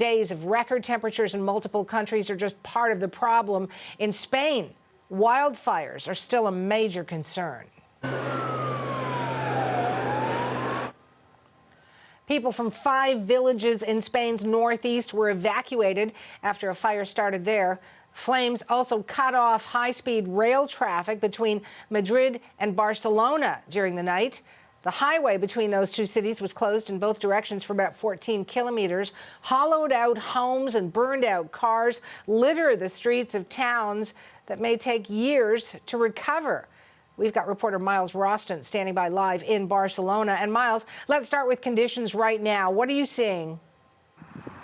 Days of record temperatures in multiple countries are just part of the problem. In Spain, wildfires are still a major concern. People from 5 villages in Spain's northeast were evacuated after a fire started there. Flames also cut off high-speed rail traffic between Madrid and Barcelona during the night. The highway between those two cities was closed in both directions for about 14 kilometers. Hollowed out homes and burned out cars litter the streets of towns that may take years to recover. We've got reporter Miles Roston standing by live in Barcelona. And Miles, let's start with conditions right now. What are you seeing?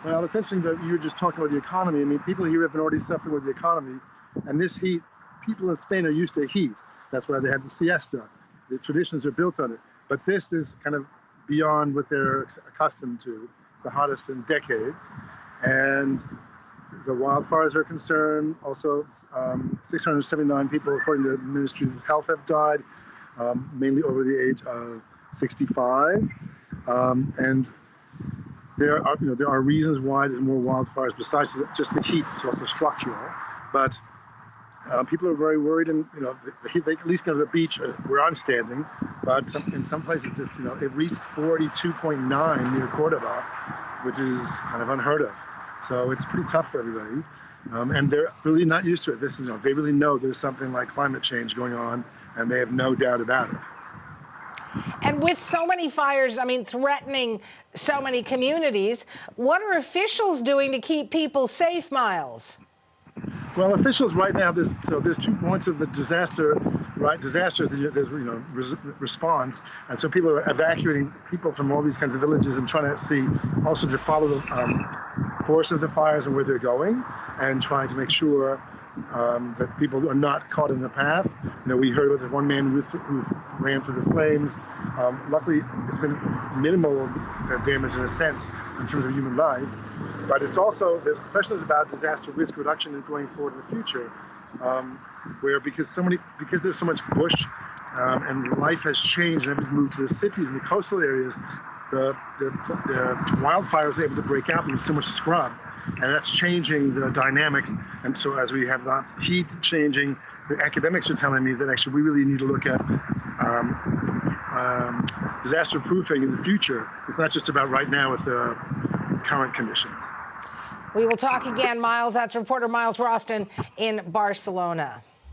Well, it's interesting that you were just talking about the economy. I mean, people here have been already suffering with the economy. And this heat, people in Spain are used to heat. That's why they have the siesta. The traditions are built on it. But this is kind of beyond what they're accustomed to. It's the hottest in decades. And the wildfires are concerned. Also, 679 people, according to the Ministry of Health, have died, mainly over the age of 65. And there are reasons why there's more wildfires besides just the heat. It's also structural. But people are very worried, and the heat, they at least go to the beach where I'm standing. But in some places, it's it reached 42.9 near Cordoba, which is kind of unheard of. So it's pretty tough for everybody, and they're really not used to it. This is they really know there's something like climate change going on, and they have no doubt about it. And with so many fires, threatening so many communities, what are officials doing to keep people safe, Miles? Well, officials right now, there's 2 points of the disaster, right? Disasters, there's response, and so people are evacuating people from all these kinds of villages and trying to see, also to follow the course of the fires and where they're going, and trying to make sure that people are not caught in the path. We heard about the one man who ran through the flames. Luckily, it's been minimal damage in a sense in terms of human life. But it's also, there's questions about disaster risk reduction and going forward in the future, where because there's so much bush and life has changed and everybody's moved to the cities and the coastal areas, the wildfires are able to break out and there's so much scrub, and that's changing the dynamics. And so as we have the heat changing, the academics are telling me that actually we really need to look at disaster proofing in the future. It's not just about right now with the current conditions. We will talk again, Miles. That's reporter Miles Roston in Barcelona.